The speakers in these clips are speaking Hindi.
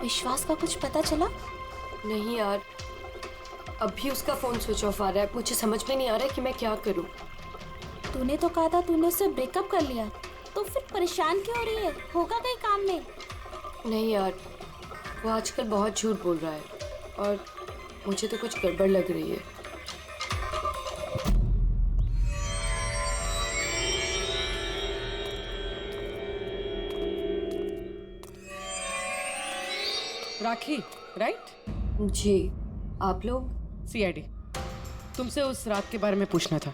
विश्वास का कुछ पता चला? नहीं यार, अभी उसका फोन स्विच ऑफ आ रहा है। मुझे समझ में नहीं आ रहा है कि मैं क्या करूं। तूने तो कहा था तूने उससे ब्रेकअप कर लिया, तो फिर परेशान क्यों हो रही है? होगा कहीं काम में? नहीं यार, वो आजकल बहुत झूठ बोल रहा है और मुझे तो कुछ गड़बड़ लग रही है। राखी, राइट? जी, आप लोग? सीआईडी। तुमसे उस रात के बारे में पूछना था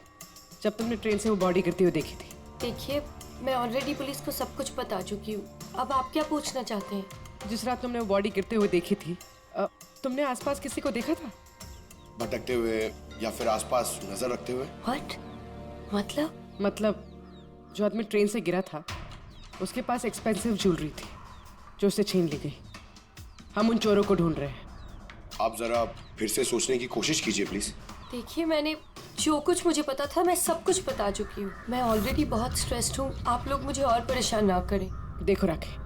जब तुमने ट्रेन से वो बॉडी गिरती हुई देखी थी। देखिए, मैं ऑलरेडी पुलिस को सब कुछ बता चुकी हूँ। अब आप क्या पूछना चाहते हैं? जिस रात तुमने वो बॉडी गिरते हुए देखी थी, तुमने आसपास किसी को देखा था? भटकते हुए या फिर आसपास नजर रखते हुए? व्हाट? मतलब जो आदमी ट्रेन से गिरा था उसके पास एक्सपेंसिव ज्वेलरी थी जो उससे छीन ली गई। हम उन चोरों को ढूंढ रहे हैं। आप जरा फिर से सोचने की कोशिश कीजिए प्लीज। देखिए, मैंने जो कुछ मुझे पता था मैं सब कुछ बता चुकी हूँ। मैं ऑलरेडी बहुत स्ट्रेस्ड हूँ। आप लोग मुझे और परेशान ना करें। देखो राखी,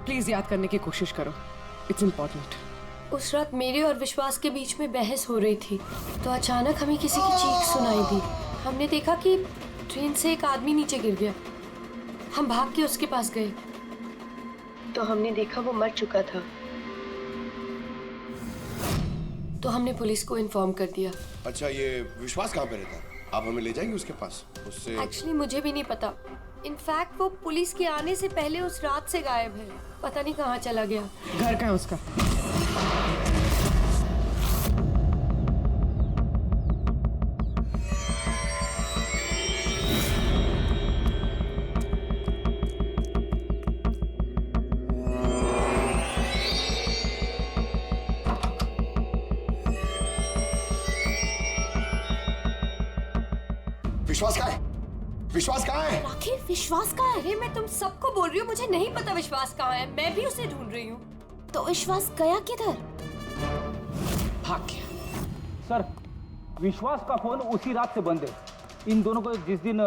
प्लीज याद करने की कोशिश करो, इट्स इम्पोर्टेंट। उस रात मेरे और विश्वास के बीच में बहस हो रही थी तो अचानक हमें किसी की चीख सुनाई दी। हमने देखा कि ट्रेन से एक आदमी नीचे गिर गया। हम भाग के उसके पास गए तो हमने देखा वो मर चुका था। तो हमने पुलिस को इन्फॉर्म कर दिया। अच्छा, ये विश्वास कहाँ पे रहता है? आप हमें ले जाएंगे उसके पास? उससे एक्चुअली मुझे भी नहीं पता। इनफैक्ट वो पुलिस के आने से पहले उस रात से गायब है। पता नहीं कहाँ चला गया। घर कहाँ है उसका? विश्वास कहाँ है? विश्वास कहाँ है? राखी, विश्वास कहाँ है? अरे मैं तुम सबको बोल रही हूँ, मुझे नहीं पता विश्वास कहाँ है। मैं भी उसे ढूंढ रही हूँ। तो विश्वास गया किधर? भाग गया। सर, विश्वास का फोन उसी रात से बंद है। इन दोनों को जिस दिन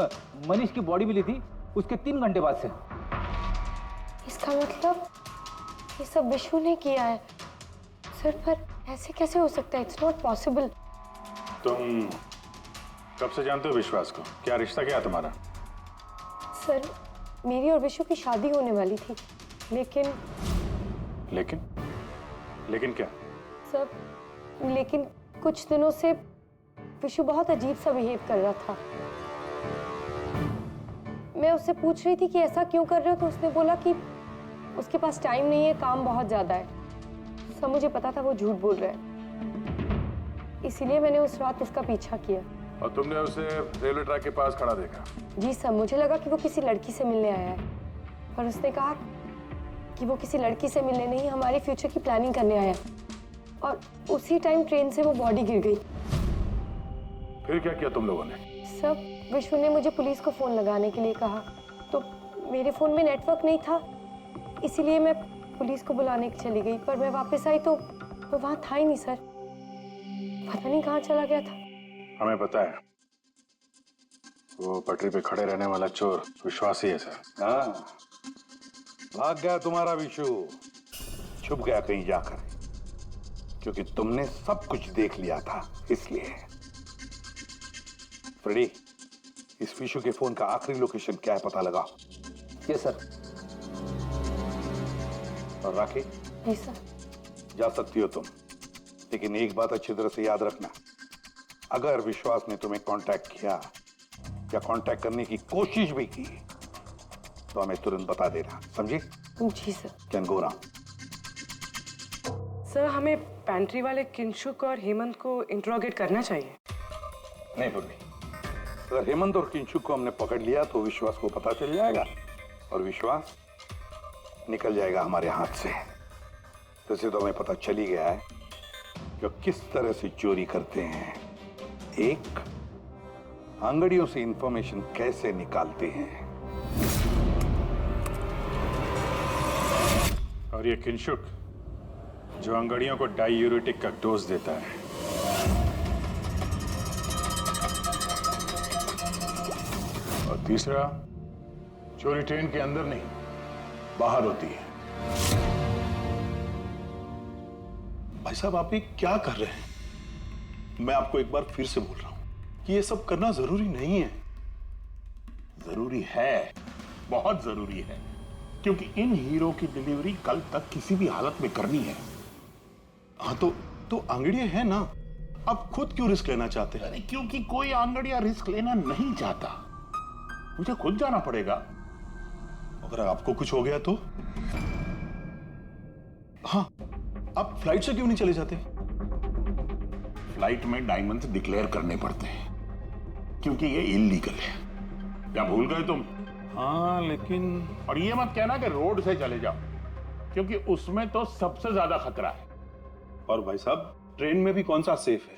मनीष की बॉडी मिली थी उसके 3 घंटे बाद से। इसका मतलब ये सब विशु ने किया है। सर, पर ऐसे कैसे हो सकता है? It's not possible. तुम कब से जानते हो विश्वास को? क्या रिश्ता क्या है तुम्हारा? सर, मेरी और विशु की शादी होने वाली थी, लेकिन लेकिन क्या? सर, लेकिन कुछ दिनों से विशु बहुत अजीब सा बिहेव कर रहा था। मैं उससे पूछ रही थी कि ऐसा क्यों कर रहे हो, तो उसने बोला कि उसके पास टाइम नहीं है, काम बहुत ज्यादा है। सब मुझे पता था वो झूठ बोल रहा है, इसीलिए मैंने उस रात उसका पीछा किया। और तुमने उसे रेलवे ट्रैक के पास खड़ा देखा? जी सर, मुझे लगा कि वो किसी लड़की से मिलने आया है, पर उसने कहा कि वो किसी लड़की से मिलने नहीं, हमारे फ्यूचर की प्लानिंग करने आया। और उसी टाइम ट्रेन से वो बॉडी गिर गई। फिर क्या किया तुम लोगों ने? सब विश्व ने मुझे पुलिस को फोन लगाने के लिए कहा, तो मेरे फोन में नेटवर्क नहीं था, इसीलिए मैं पुलिस को बुलाने के चली गई। पर मैं वापस आई तो वो वहां था ही नहीं सर। पता नहीं कहाँ चला गया था। हमें पता है, वो पटरी पे खड़े रहने वाला चोर विश्वास ही है सर। हाँ, भाग गया तुम्हारा विशु, छुप गया कहीं जाकर, क्योंकि तुमने सब कुछ देख लिया था इसलिए। फ्रेडी, इस विशु के फोन का आखिरी लोकेशन क्या है पता लगा। Yes sir. और राखी, जी सर। जा सकती हो तुम, लेकिन एक बात अच्छी तरह से याद रखना, अगर विश्वास ने तुम्हें कांटेक्ट किया या कांटेक्ट करने की कोशिश भी की तो हमें तुरंत बता देना, समझी? जी sir. Can go now. Sir, हमें पैंट्री वाले किंशुक और हेमंत को इंट्रोगेट करना चाहिए। नहीं पूर्वी, अगर हेमंत और किंशुक को हमने पकड़ लिया तो विश्वास को पता चल जाएगा और विश्वास निकल जाएगा हमारे हाथ से। वैसे तो हमें पता चल ही गया है कि किस तरह से चोरी करते हैं, एक अंगड़ियों से इंफॉर्मेशन कैसे निकालते हैं। और ये किंशुक जो अंगड़ियों को डायूरेटिक का डोज देता है। और तीसरा, चोरी ट्रेन के अंदर नहीं बाहर होती है। भाई साहब आप ये क्या कर रहे हैं? मैं आपको एक बार फिर से बोल रहा हूं कि ये सब करना जरूरी नहीं है। जरूरी है, बहुत जरूरी है, क्योंकि इन हीरो की डिलीवरी कल तक किसी भी हालत में करनी है। हाँ तो आंगड़िया है ना, आप खुद क्यों रिस्क लेना चाहते हैं? अरे क्योंकि कोई आंगड़िया रिस्क लेना नहीं चाहता, मुझे खुद जाना पड़ेगा। अगर आपको कुछ हो गया तो? हाँ, आप फ्लाइट से क्यों नहीं चले जाते? फ्लाइट में डायमंड्स डिक्लेयर करने पड़ते हैं क्योंकि ये इलीगल है। क्या भूल गए तुम? हाँ लेकिन, और ये मत कहना कि रोड से चले जाओ, क्योंकि उसमें तो सबसे ज्यादा खतरा है। और भाई साहब, ट्रेन में भी कौन सा सेफ है?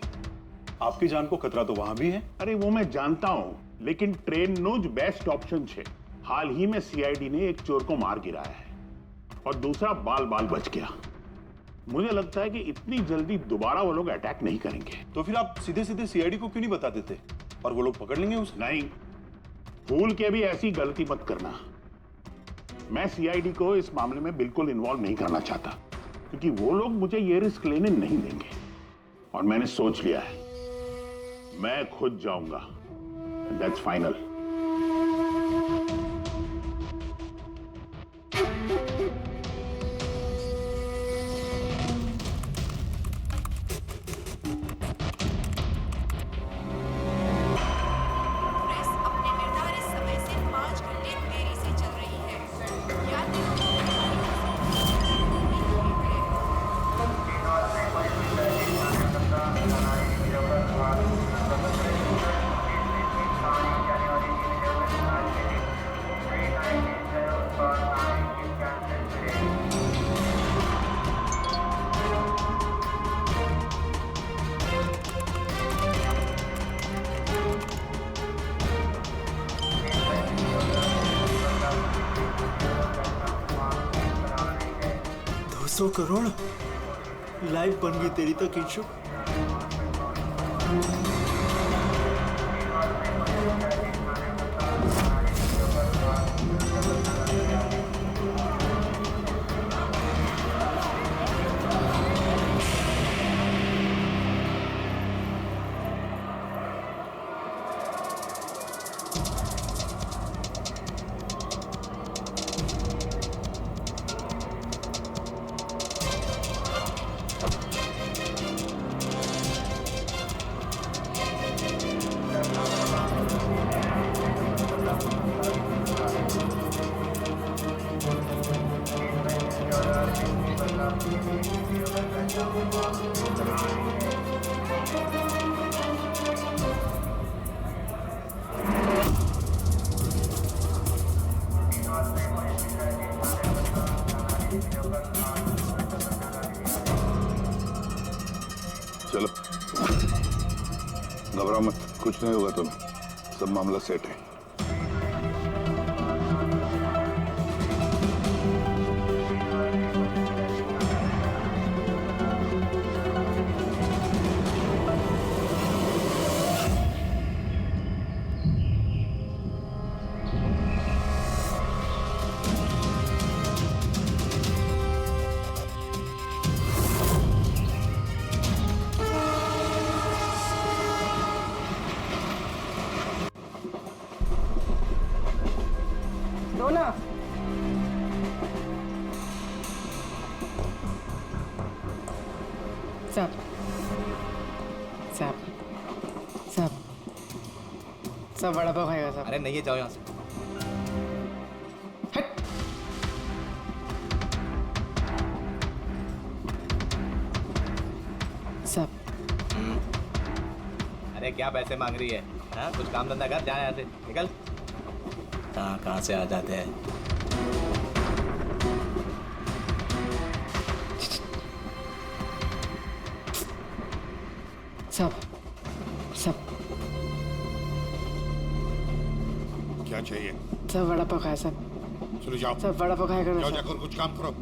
आपकी जान को खतरा तो वहां भी है। अरे वो मैं जानता हूं, लेकिन ट्रेन नो ज बेस्ट ऑप्शन है। हाल ही में सीआईडी ने एक चोर को मार गिराया है और दूसरा बाल बाल बच गया। मुझे लगता है कि इतनी जल्दी दोबारा वो लोग अटैक नहीं करेंगे। तो फिर आप सीधे सीधे सीआईडी को क्यों नहीं बता देते और वो लोग पकड़ लेंगे उसे? नहीं, भूल के भी ऐसी गलती मत करना। मैं सीआईडी को इस मामले में बिल्कुल इन्वॉल्व नहीं करना चाहता, क्योंकि वो लोग मुझे ये रिस्क लेने नहीं देंगे। और मैंने सोच लिया है, मैं खुद जाऊंगा। That's final. एक्सप्रेस अपने निर्धारित समय से 5 घंटे देरी से चल रही है। यात्रियों को $200 करोड़ लाइफ बन गई तेरी तो किंशु। चलो, घबराओ मत, कुछ नहीं होगा तुम्हें, सब मामला सेट है। डोना, साहब साहब साहब सब बड़ा पाव खाएगा साहब। अरे नहीं, जाओ यहाँ से। हट। साहब, अरे क्या पैसे मांग रही है? हाँ, कुछ काम धंधा कर, जा यहाँ से, निकल। कहाँ से आ जाते हैं। साहब साहब क्या चाहिए? सब बड़ा पाव खाया साहब। चलो जाओ, सब बड़ा पाव खाएगा ना जाओ, साहब। जाकर कुछ काम करो।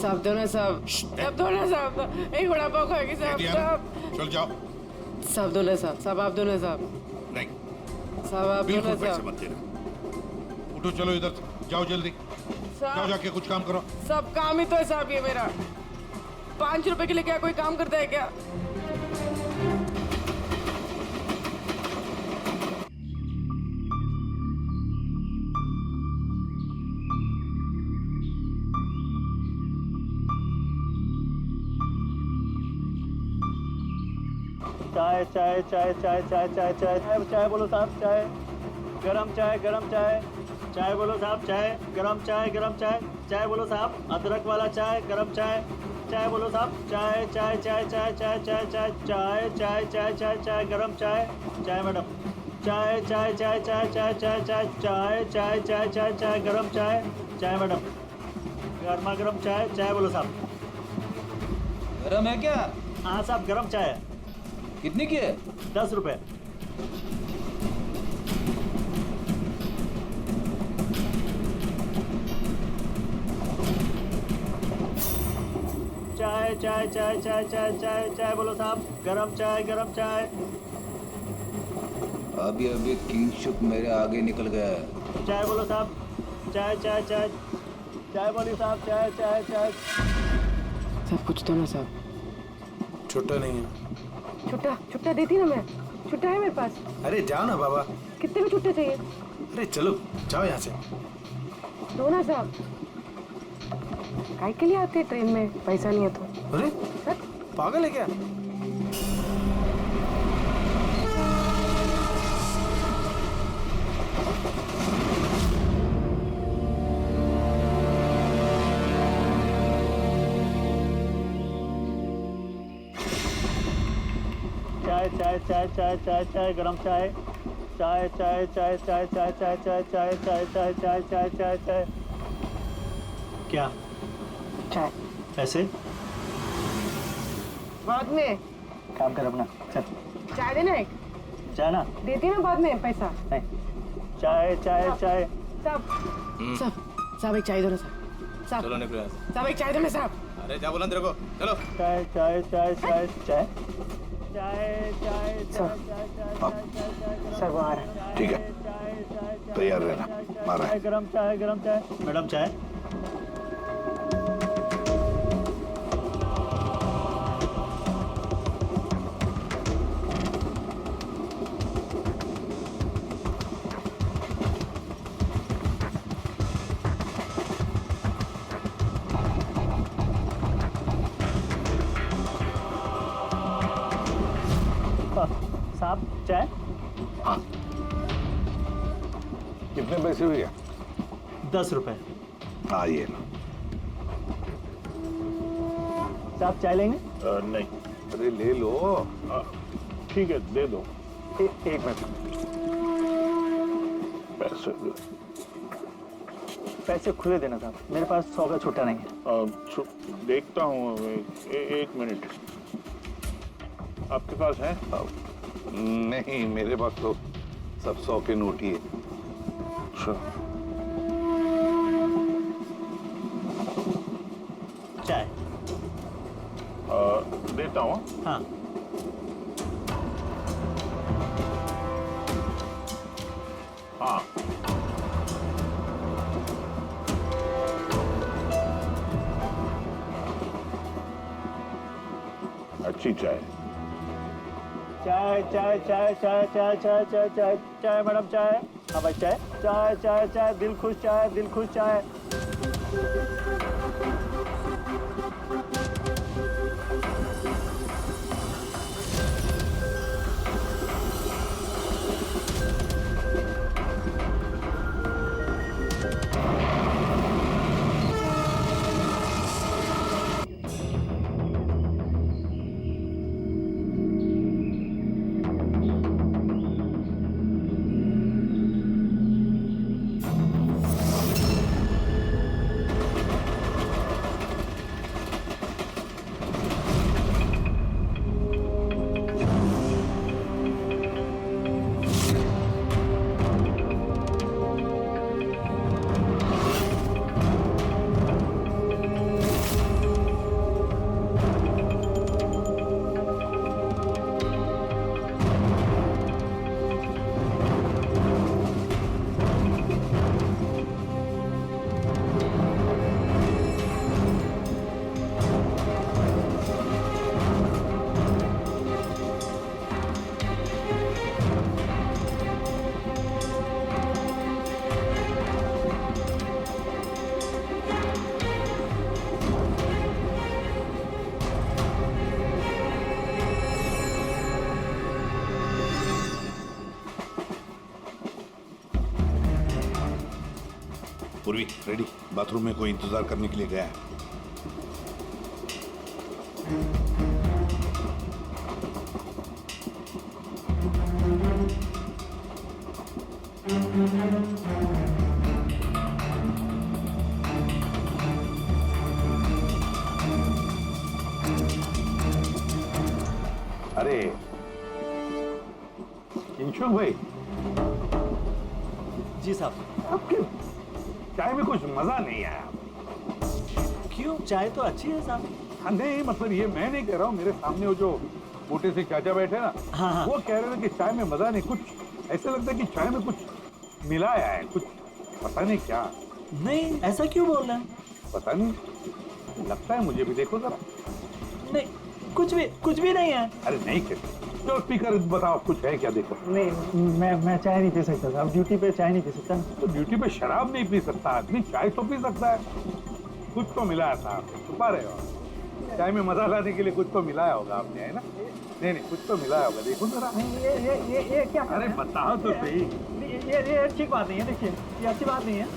साहब दो ना साहब, साहब दो ना साहब, एक बड़ा पाव खाएगी साहब। साहब चल जाओ। साहब दो ना साहब, साहब आप दो ना साहब, नहीं, साहब आप दो ना बिल्कुल पैसे साहब। मत देना। उठो, चलो इधर से, जाओ जल्दी, जाओ, साहब जाके कुछ काम करो। सब काम ही तो है साहब ये मेरा। 5 रुपए के लिए क्या कोई काम करता है क्या? चाय चाय चाय चाय चाय चाय चाय चाय चाय बोलो साहब, चाय गरम चाय, गरम चाय। चाय बोलो साहब, चाय गरम चाय, गरम चाय। चाय बोलो साहब, अदरक वाला चाय, गरम चाय। चाय बोलो साहब, चाय चाय चाय चाय चाय चाय चाय चाय चाय चाय चाय चाय गरम चाय। चाय मैडम, चाय चाय चाय चाय चाय चाय चाय चाय चाय चाय चाय चाय गरम चाय। चाय मैडम, गर्मा गर्म चाय। चाय बोलो साहब। गरम है क्या? हाँ साहब, गरम चाय है। कितनी की है? 10 रुपये। चाय चाय चाय चाय चाय चाय चाय बोलो साहब, गरम चाय, गरम चाय। अभी अभी किंगशुक मेरे आगे निकल गया है। चाय बोलो साहब, चाय चाय चाय चाय बोलिए साहब, चाय चाय चाय। सब कुछ तो ना साहब। छुट्टा नहीं है। छुट्टा छुट्टा देती ना मैं। छुट्टा है मेरे पास। अरे जाओ ना बाबा। कितने में छुट्टा चाहिए? अरे चलो जाओ यहाँ से। दो ना साहब। काय के लिए आते हैं ट्रेन में? पैसा नहीं है तो। अरे पागल है क्या? चाय चाय चाय चाय चाय चाय गरम चाय। चाय चाय चाय चाय चाय चाय चाय चाय चाय चाय चाय चाय चाय चाय। क्या? चाय पैसे? बाद में। काम कर अपना, चल। चाय देना एक। चाय ना देती ना बाद में पैसा। नहीं। चाय चाय चाय। साहब साहब एक चाय दो ना साहब। साहब चलो निकलो यहाँ से। साहब एक चाय दो ना साहब। अरे जा बोला तेरे को, चलो। चाय चाय चाय चाय चाय चाय चाय चाय सर वो आ रहा है। ठीक है, तैयार रहना। मारा है। गरम चाय, गरम चाय। मैडम चाय। साहब चाय। हाँ, कितने पैसे हुए? 10 रुपए। हाँ ये लो। साहब चाय लेंगे? नहीं। अरे ले लो। ठीक है, दे दो। एक मिनट। पैसे पैसे खुले देना साहब, मेरे पास 100 का छुट्टा नहीं है। देखता हूँ। एक मिनट। आपके पास है? नहीं, मेरे पास तो सब 100 के नोट ही है। अच्छा। चाय देता हूँ। हाँ। हाँ, अच्छी चाय। चाय चाय चाय चाय चाय चाय चाय चाय चाय मैडम चाय। हाँ भाई चाय चाय चाय चाय दिल खुश चाय, दिल खुश चाय। पूर्वी रेडी, बाथरूम में कोई इंतजार करने के लिए गया है। अरे किंशुक भाई, जी साहब। आपके चाय में कुछ मजा नहीं आया। क्यों? चाय तो अच्छी है साहब। हाँ नहीं, मतलब ये मैं नहीं कह रहा हूँ, मेरे सामने वो जो मोटे से चाचा बैठे ना, हाँ। वो कह रहे थे कि चाय में मजा नहीं, कुछ ऐसा लगता है कि चाय में कुछ मिलाया है, कुछ पता नहीं क्या। नहीं, ऐसा क्यों बोल रहे हैं? पता नहीं, लगता है मुझे भी, देखो जरा। नहीं, कुछ भी नहीं है। अरे नहीं कैसे, जो स्पीकर बताओ कुछ है क्या, देखो। नहीं, मैं चाय नहीं पी सकता साहब, ड्यूटी पे चाय नहीं पी सकता। तो ड्यूटी पे शराब नहीं पी सकता आदमी, चाय तो पी सकता है। कुछ तो मिलाया था आपने, छुपा रहे हो। चाय में मजा लाने के लिए कुछ तो मिलाया होगा आपने, है ना? नहीं, कुछ तो मिलाया होगा, देखो जरा। ये क्या? अरे बताओ तो सही। ये अच्छी बात नहीं है, देखिए, ये अच्छी बात नहीं है।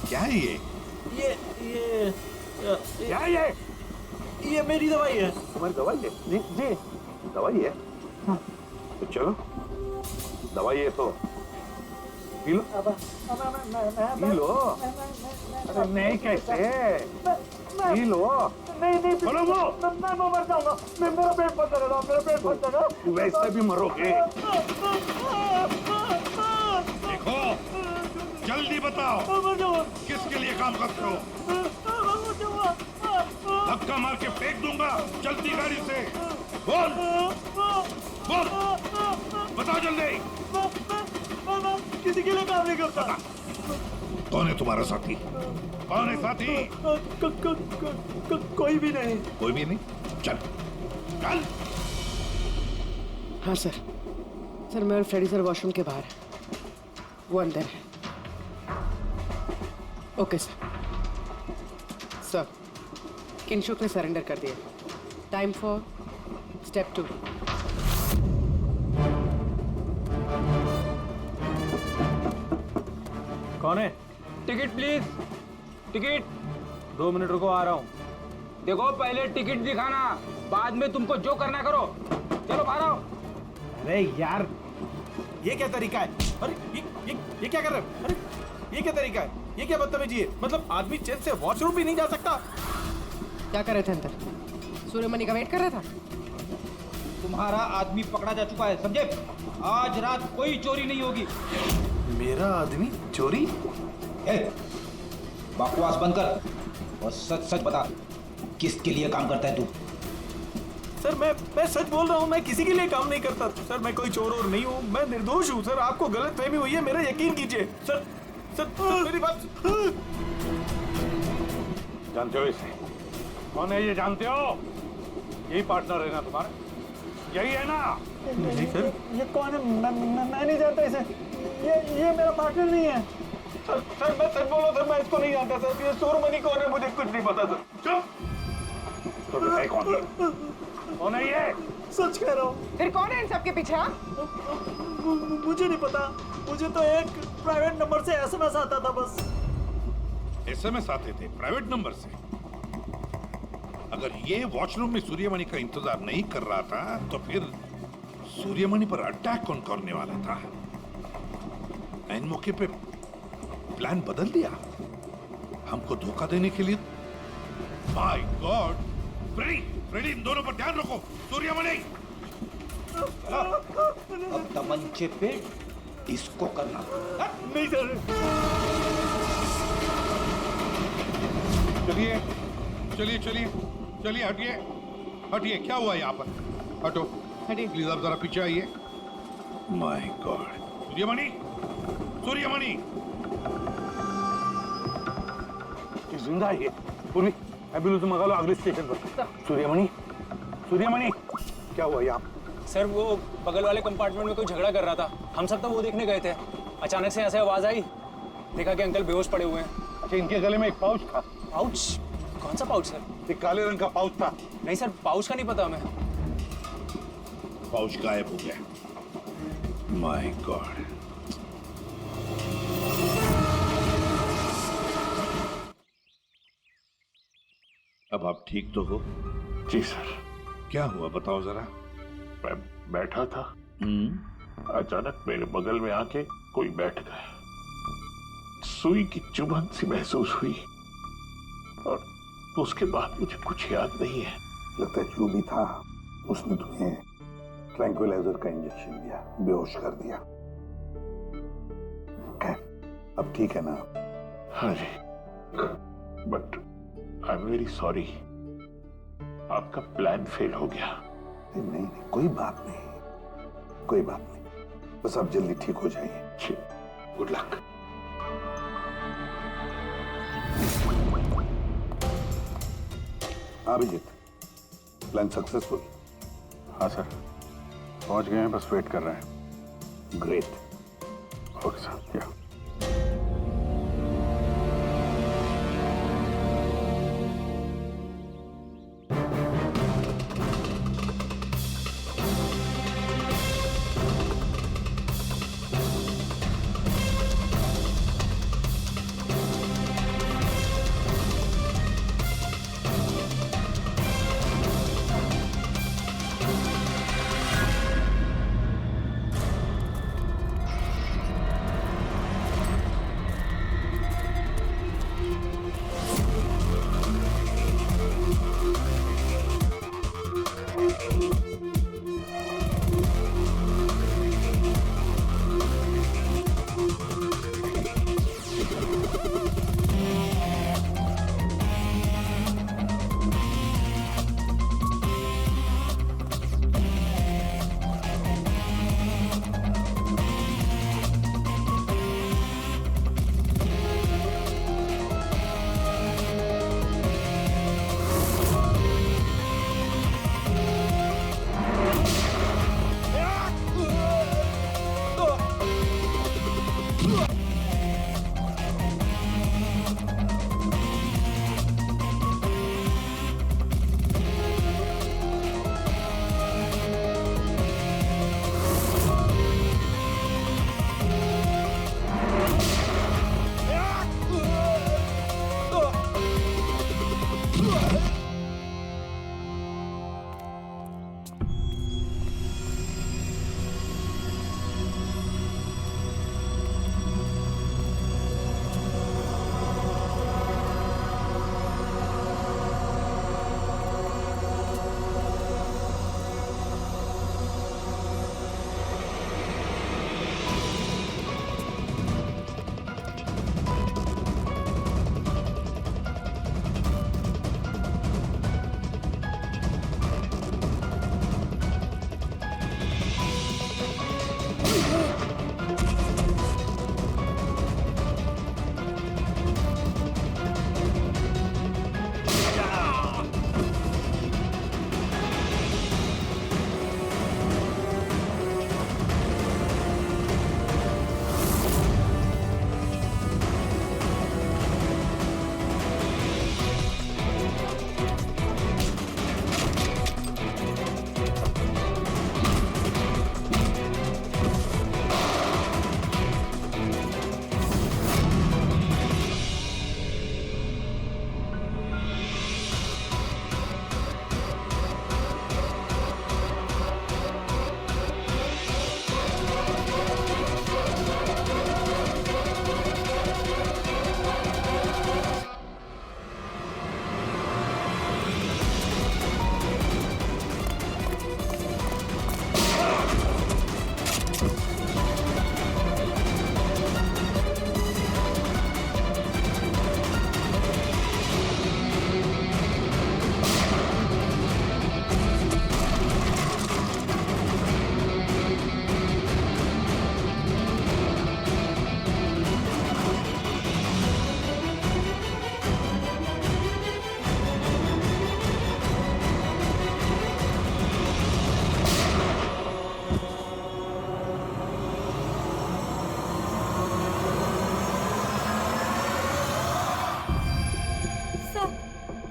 क्या है ये? क्या है ये मेरी दवाई है। तुम्हारी दवाई है? जी। दवाई है? हाँ। तो चलो, दवाई है तो पी लो। P low. अरे नहीं कैसे, पी लो। नहीं बोलो वो। मैं मर जाऊंगा, मेरा पेट फट जाएगा, मेरा पेट फट जाएगा। वैसे भी मरोगे। देखो, जल्दी बताओ, किसके लिए काम करते हो? धक्का मार के फेंक दूंगा, चलती गाड़ी से। बोल, बताओ जल्दी। किसी के लिए काम नहीं करता। कौन है तुम्हारा साथी? कौन है साथी? कोई भी नहीं। कोई भी नहीं? चल चल। हाँ सर, मैं और फ्रेडी सर वॉशरूम के बाहर है, वो अंदर है। ओके सर, किंशुक ने सरेंडर कर दिया। Time for step 2। कौन है? Ticket please, ticket. 2 मिनट रुको, आ रहा हूँ। देखो, पहले टिकट दिखाना, बाद में तुमको जो करना करो। चलो बाहर आओ। अरे यार, ये क्या तरीका है? अरे ये क्या कर रहे हो? अरे ये क्या तरीका है? ये क्या बदतमीजी है? मतलब आदमी चैन से वॉशरूम भी नहीं जा सकता। क्या कर रहे थे अंदर? सूर्यमणि का वेट कर रहा था। तुम्हारा आदमी पकड़ा जा चुका है, समझे? आज रात कोई चोरी नहीं होगी। मेरा आदमी चोरी? बकवास बंद कर और सच सच बता, किसके लिए काम करता है तू? सर मैं सच बोल रहा हूँ, मैं किसी के लिए काम नहीं करता सर। मैं कोई चोर और नहीं हूँ, मैं निर्दोष हूँ सर। आपको गलत फहमी हुई है, मेरा यकीन कीजिए सर। सर मेरी बात। जानते हो इसे? कौन है ये, जानते हो? यही पार्टनर है ना तुम्हारा? यही है ना? नहीं सर। ये कौन है? मैं नहीं जानता इसे। ये मेरा पार्टनर नहीं है। सर मैं सच बोल रहा हूँ सर, मैं इसको नहीं जानता सर। ये सूर्यमणि कौन है मुझे कुछ नहीं पता सर। चुप। तो बताए कौन है ये? सच कह रहा हूँ। फिर कौन है इन सबके पीछे? मुझे नहीं पता, मुझे तो एक प्राइवेट नंबर से एसएमएस आता था बस। एसएमएस आते थे प्राइवेट नंबर से? अगर ये वॉशरूम में सूर्यमणि का इंतजार नहीं कर रहा था, तो फिर सूर्यमणि पर अटैक कौन करने वाला था? इन मौके पे प्लान बदल दिया हमको धोखा देने के लिए। My God! फ्रेडी, इन दोनों पर ध्यान रखो। सूर्यमणि, अब तमंचे पे इसको करना। नहीं सर। चलिए चलिए चलिए चलिए, हटिए हटिए। क्या हुआ यहाँ पर? हटो, हटिए प्लीज। आप जरा पीछे आइए। My god! सूर्यमणि, सूर्यमणि! जिंदा है ये। पूर्वी, एम्बुलेंस मंगा लो अगले स्टेशन पर। सूर्यमणि, सूर्यमणि, क्या हुआ यहाँ? सर वो बगल वाले कंपार्टमेंट में कोई झगड़ा कर रहा था, हम सब तो वो देखने गए थे। अचानक से ऐसे आवाज आई, देखा कि अंकल बेहोश पड़े हुए हैं। अच्छा, इनके गले में एक पाउच था। पाउच? कौन सा पाउच सर? एक काले रंग का पाउच था। नहीं सर, पाउच का नहीं पता हमें। पाउच गायब हो गया। My God. अब आप ठीक तो हो? जी सर। क्या हुआ बताओ जरा। मैं बैठा था, अचानक मेरे बगल में आके कोई बैठ गया। सुई की चुभन सी महसूस हुई और उसके बाद मुझे कुछ याद नहीं है। लगता है जो भी था उसने तुम्हें ट्रैंक्विलाइजर का इंजेक्शन दिया, बेहोश कर दिया। खैर अब ठीक है ना? हाँ जी, but I am very sorry, आपका प्लान फेल हो गया। नहीं नहीं, कोई बात नहीं, कोई बात नहीं, बस आप जल्दी ठीक हो जाइए। Good luck. Abhijit, plan successful? हाँ सर, पहुंच गए हैं, बस वेट कर रहे हैं। ग्रेट। Okay sir. या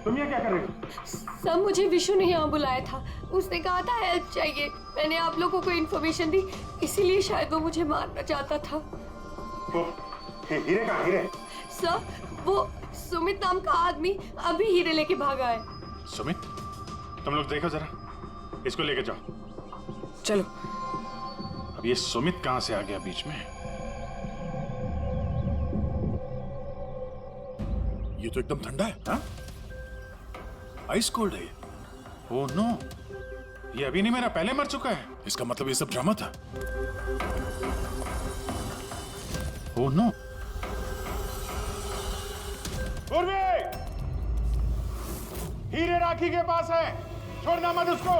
तुम यहाँ क्या कर रहे हो? सब मुझे विशु ने यहाँ बुलाया था। उसने कहा था हेल्प चाहिए। मैंने आप लोगों को इन्फॉर्मेशन दी। इसीलिए शायद वो मुझे मारना चाहता था। हीरे कहाँ? हीरे? सर, वो सुमित नाम का आदमी अभी हीरे लेके भागा है। सुमित, तुम लोग देखो जरा, इसको लेके जाओ। चलो। अब ये सुमित कहां से आ गया बीच में? ये तो एकदम ठंडा है। हाँ? आइस कोल्ड है। ओह नो, ये अभी नहीं, मेरा पहले मर चुका है। इसका मतलब ये सब ड्रामा था। Oh no. पूर्वी, हीरे राखी के पास है, छोड़ना मत उसको।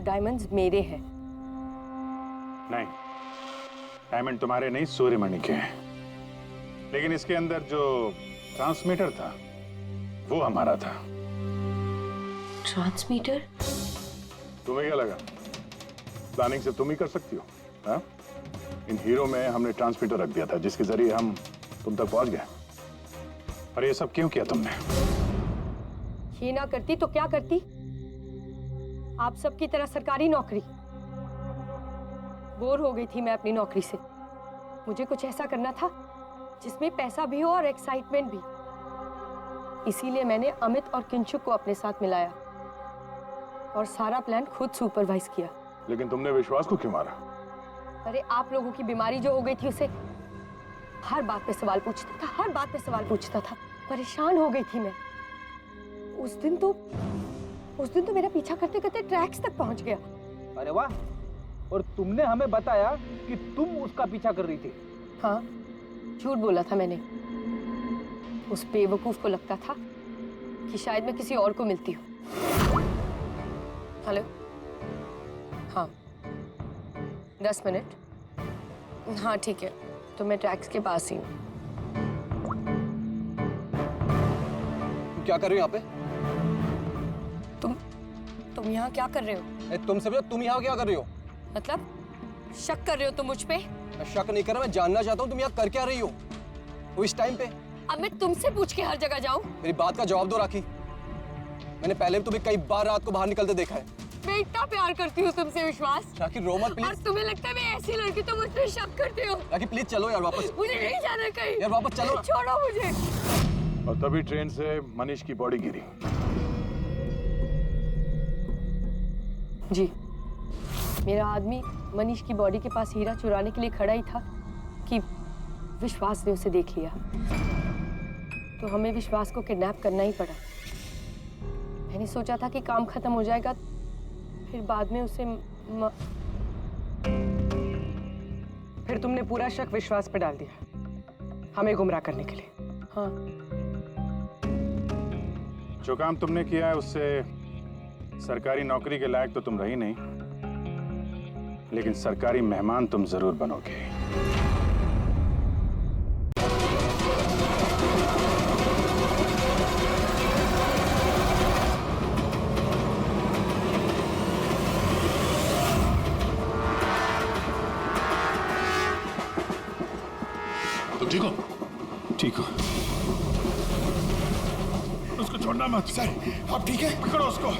डायमंड्स मेरे हैं। नहीं, डायमंड तुम्हारे नहीं, सूर्यमणि के हैं। लेकिन इसके अंदर जो ट्रांसमीटर था वो हमारा था। ट्रांसमीटर? तुम्हें क्या लगा प्लानिंग से तुम ही कर सकती हो? हाँ? इन हीरो में हमने ट्रांसमीटर रख दिया था जिसके जरिए हम तुम तक पहुंच गए। और ये सब क्यों किया तुमने? ये ना करती तो क्या करती? आप सबकी तरह सरकारी नौकरी। बोर हो गई थी मैं अपनी नौकरी से। मुझे कुछ ऐसा करना था जिसमें पैसा भी हो और एक्साइटमेंट भी। इसीलिए मैंने अमित और किंशुक को अपने साथ मिलाया और सारा प्लान खुद सुपरवाइज किया। लेकिन तुमने विश्वास को क्यों मारा? अरे आप लोगों की बीमारी जो हो गई थी, उसे हर बात पे सवाल पूछता था, हर बात पे सवाल पूछता था। परेशान हो गई थी मैं। उस दिन तो मेरा पीछा करते करते ट्रैक्स तक पहुंच गया। अरे वाह, और तुमने हमें बताया कि तुम उसका पीछा कर रही थी। हाँ, झूठ बोला था मैंने। उस बेवकूफ को लगता था कि शायद मैं किसी और को मिलती हूँ। हेलो, हाँ 10 मिनट। हाँ ठीक है, तो मैं ट्रैक्स के पास ही हूँ। क्या कर रहे हो यहाँ पे? तुम यहाँ क्या कर रहे हो? तुमसे पूछा, तुम यहाँ क्या कर रही हो? मतलब शक कर रहे हो तुम मुझ पे? मैं शक नहीं कर रहा, मैं जानना चाहता हूँ तुम यहाँ कर क्या रही हो वो इस टाइम पे। अब मैं तुमसे पूछ के हर जगह जाऊँ? मेरी बात का जवाब दो राखी। मैंने पहले भी तुम्हें कई बार रात को बाहर निकलते देखा है। मैं इतना प्यार करती हूँ तुमसे विश्वास। राखी रो मत प्लीज। और तुम्हें लगता है मैं ऐसी लड़की तो मुझ पे शक करते हो? राखी प्लीज चलो यार वापस। मुझे नहीं जाना कहीं। यार वापस चलो। छोड़ो मुझे। और तभी ट्रेन से मनीष की बॉडी गिरी। जी, मेरा आदमी मनीष की बॉडी के पास हीरा चुराने के लिए खड़ा ही था कि विश्वास ने उसे देख लिया। तो हमें विश्वास को किडनैप करना ही पड़ा। मैंने सोचा था कि काम खत्म हो जाएगा, फिर बाद में उसे फिर तुमने पूरा शक विश्वास पे डाल दिया हमें गुमराह करने के लिए। हाँ, जो काम तुमने किया है उससे सरकारी नौकरी के लायक तो तुम रही नहीं, लेकिन सरकारी मेहमान तुम जरूर बनोगे। ठीक हूँ। उसको छोड़ना मत। सर आप ठीक है? पकड़ो उसको।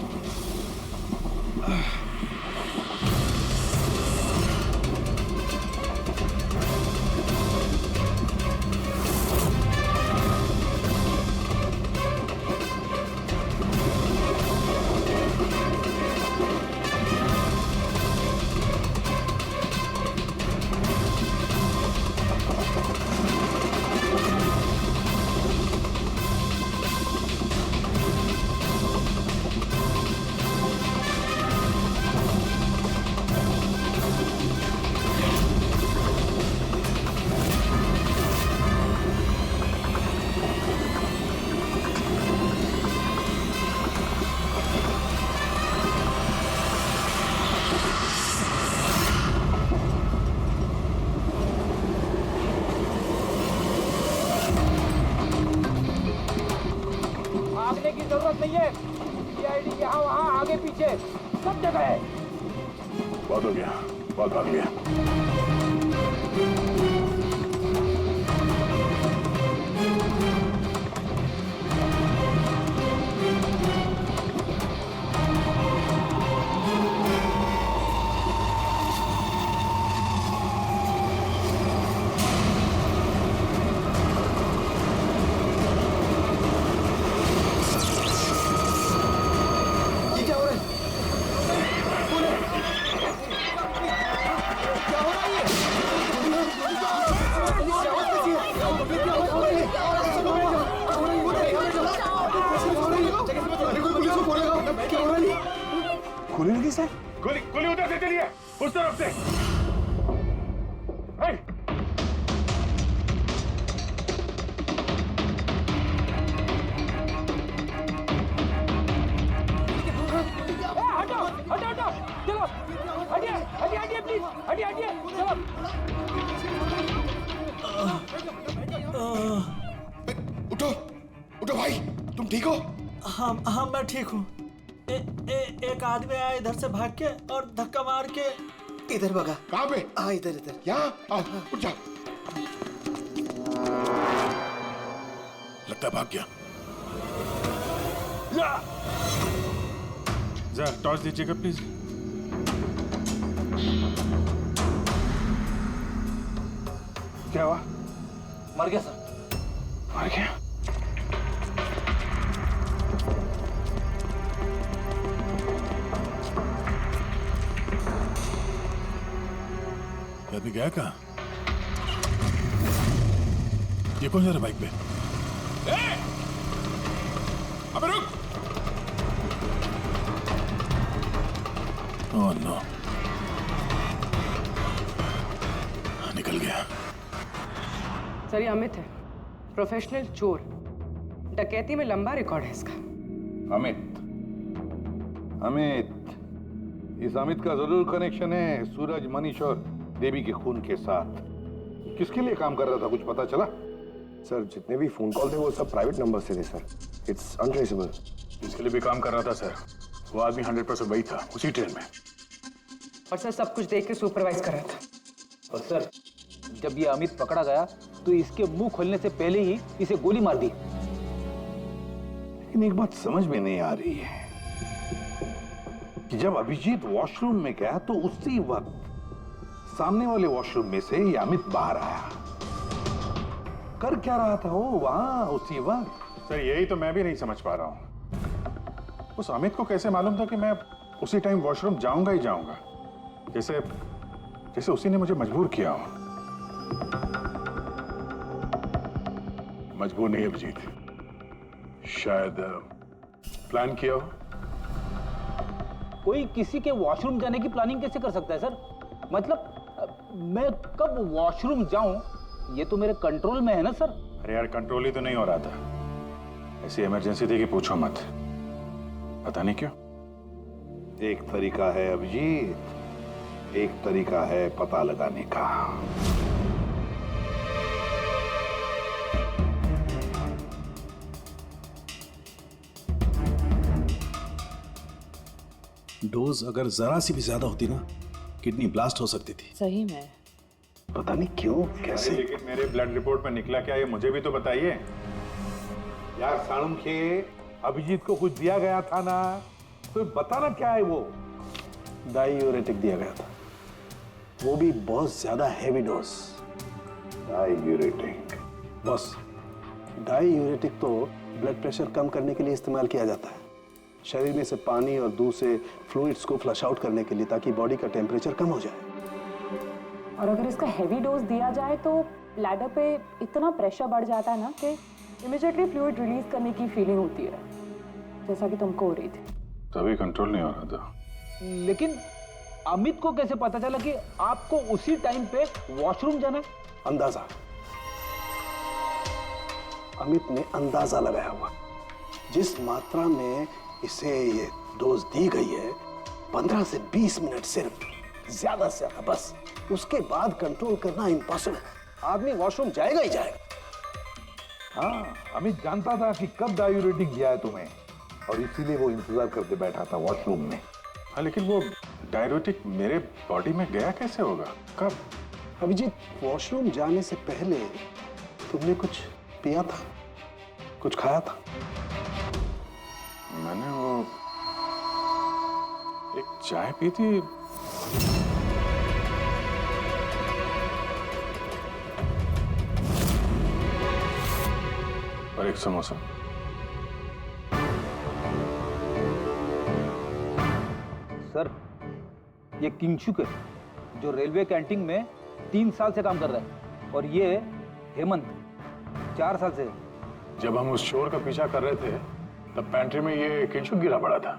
भागने की जरूरत नहीं है। सीआईडी यहाँ वहाँ आगे पीछे सब जगह है। बहुत हो गया, बहुत भाग लिया। गोली लगी सर? गोली गोली उधर से चलिए, उस तरफ से। हटो हटो हटो, चलो हटिए हटिए हटिए प्लीज, हटिए हटिए चलो। उठो उठो भाई, तुम ठीक हो? हाँ हाँ मैं ठीक हूँ। एक आदमी आया इधर से भाग के और धक्का मार के इधर भगा। कहाँ पे? हाँ इधर इधर। यहाँ आओ, उठ जा। लगता है भाग गया। जरा टॉर्च दीजिएगा प्लीज। क्या हुआ? मर गया सर। मर गया? आदमी गया कहाँ? ये कौन जा रहा बाइक पे? अबे रुक! ओह नो, निकल गया। सर ये अमित है, प्रोफेशनल चोर। डकैती में लंबा रिकॉर्ड है इसका। अमित, इस अमित का जरूर कनेक्शन है सूरज, मनीष और देवी के खून के साथ। किसके लिए काम कर रहा था, कुछ पता चला? सर जितने भी फोन कॉल थे वो सब प्राइवेट नंबर से थे सर। It's untraceable. जिसके लिए भी काम कर रहा था सर, वो आदमी 100% वही था, उसी ट्रेन में। और सर सब कुछ देख के सुपरवाइज कर रहा था। और सर जब ये अमित पकड़ा गया तो इसके मुंह खोलने से पहले ही इसे गोली मार दी। लेकिन एक बात समझ में नहीं आ रही है कि जब अभिजीत वॉशरूम में गया तो उसी वक्त सामने वाले वॉशरूम में से ये अमित बाहर आया। कर क्या रहा था वो वहां उसी वक्त? सर यही तो मैं भी नहीं समझ पा रहा हूँ। उस अमित को कैसे मालूम था कि मैं उसी टाइम वॉशरूम जाऊंगा ही जाऊंगा? जैसे जैसे उसी ने मुझे मजबूर किया हो। मजबूर नहीं अभिजीत, शायद प्लान किया हो। कोई किसी के वॉशरूम जाने की प्लानिंग कैसे कर सकता है सर? मतलब मैं कब वॉशरूम जाऊं ये तो मेरे कंट्रोल में है ना सर। अरे यार कंट्रोल ही तो नहीं हो रहा था। ऐसी इमरजेंसी थी कि पूछो मत। पता नहीं क्यों। एक तरीका है अभिजीत, एक तरीका है पता लगाने का। डोज अगर जरा सी भी ज्यादा होती ना, किडनी ब्लास्ट हो सकती थी। सही में। पता नहीं क्यों कैसे। लेकिन मेरे ब्लड रिपोर्ट में निकला क्या, ये मुझे भी तो बताइए। यार साणुखे, अभिजीत को कुछ दिया गया था ना, तो बताना क्या है वो। डायूरेटिक दिया गया था, वो भी बहुत ज्यादा हैवी डोज। डायूरेटिक? बस डायूरेटिक तो ब्लड प्रेशर कम करने के लिए इस्तेमाल किया जाता है, शरीर में से पानी और दूध से फ्लूइड्स को फ्लश आउट करने के लिए, ताकि बॉडी का टेम्परेचर कम हो जाए। और अगर इसका हैवी डोज दिया जाए तो ब्लैडर पे इतना प्रेशर बढ़ जाता है ना कि इमीडिएटली फ्लूइड रिलीज करने की फीलिंग होती है, जैसा कि तुमको हो रही थी। तभी कंट्रोल नहीं हो रहा था। लेकिन अमित को कैसे पता चला कि आपको उसी टाइम पे वॉशरूम जाना है? अंदाजा, अमित ने अंदाजा लगाया हुआ। जिस मात्रा में इसे ये डोज दी गई है, 15 से 20 मिनट सिर्फ, ज्यादा से ज्यादा, बस उसके बाद कंट्रोल करना इम्पॉसिबल। आदमी वॉशरूम जाएगा ही जाएगा। हाँ, अमित जानता था कि कब डायूरेटिक दिया है तुम्हें, और इसीलिए वो इंतजार करके बैठा था वॉशरूम में। हाँ, लेकिन वो डायूरेटिक मेरे बॉडी में गया कैसे होगा, कब? अभिजीत, वॉशरूम जाने से पहले तुमने कुछ पिया था, कुछ खाया था? मैंने वो एक चाय पी थी। और एक समोसा। सर, ये किंगशुक है, जो रेलवे कैंटीन में 3 साल से काम कर रहा है, और ये हेमंत 4 साल से। जब हम उस चोर का पीछा कर रहे थे, तब पेंट्री में ये किंशुक गिरा पड़ा था।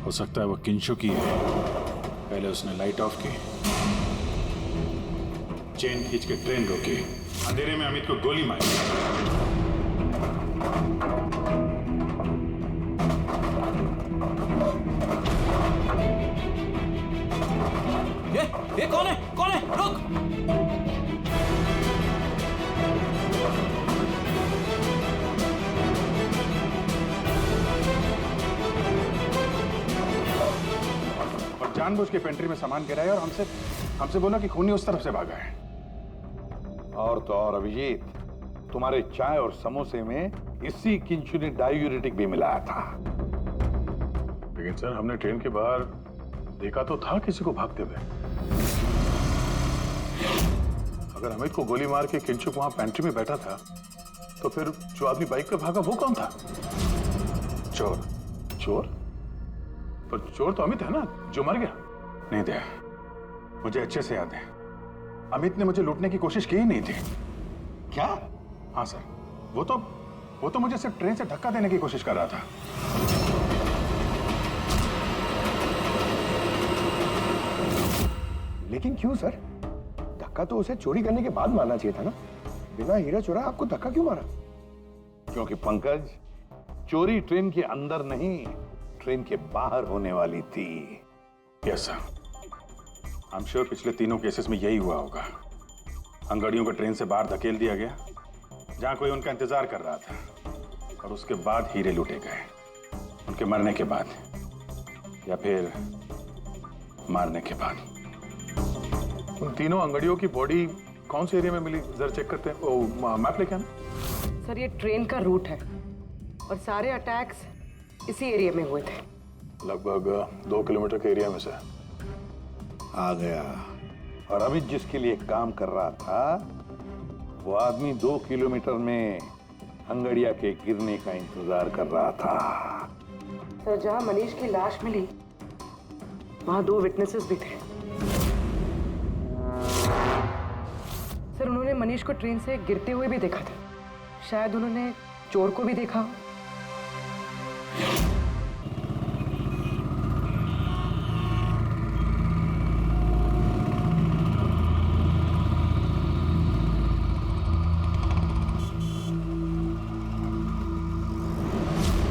हो सकता है वो किंशुक ही है। पहले उसने लाइट ऑफ की, चेन खींच के ट्रेन रोकी, अंधेरे में अमित को गोली मारी। ये कौन है? कौन है? रुक! और जानबूझ के पेंट्री में सामान गिराया और हमसे बोला कि खूनी उस तरफ से भागा है। और तो और अभिजीत, तुम्हारे चाय और समोसे में इसी किंशु ने डायूरेटिक भी मिलाया था। लेकिन सर, हमने ट्रेन के बाहर देखा तो था किसी को भागते हुए। अगर अमित को गोली मार के किंशुक वहां पेंट्री में बैठा था, तो फिर जो आदमी बाइक पे भागा वो कौन था? चोर। चोर? पर चोर तो अमित है ना, जो मर गया। नहीं दया, मुझे अच्छे से याद है, अमित ने मुझे लूटने की कोशिश की ही नहीं थी। क्या? हाँ सर, वो तो मुझे सिर्फ ट्रेन से धक्का देने की कोशिश कर रहा था। लेकिन क्यों सर? धक्का तो उसे चोरी करने के बाद मारना चाहिए था ना। बिना हीरा चोरा आपको धक्का क्यों मारा? क्योंकि पंकज, चोरी ट्रेन के अंदर नहीं, ट्रेन के बाहर होने वाली थी। Yes sir, I am sure पिछले तीनों केसेस में यही हुआ होगा। अंगड़ियों को ट्रेन से बाहर धकेल दिया गया, जहां कोई उनका इंतजार कर रहा था, और उसके बाद हीरे लूटे गए, उनके मरने के बाद, या फिर मारने के बाद। उन तीनों अंगड़ियों की बॉडी कौन से एरिया में मिली, जरा चेक करते हैं। ओ, मैप लेके आना। सर, ये ट्रेन का रूट है और सारे अटैक्स इसी एरिया में हुए थे। लगभग 2 किलोमीटर के एरिया में से आ गया। और अमित जिसके लिए काम कर रहा था, वो आदमी 2 किलोमीटर में अंगड़िया के गिरने का इंतजार कर रहा था। सर, जहां मनीष की लाश मिली, वहां 2 विटनेसेस भी थे। सर, उन्होंने मनीष को ट्रेन से गिरते हुए भी देखा था। शायद उन्होंने चोर को भी देखा।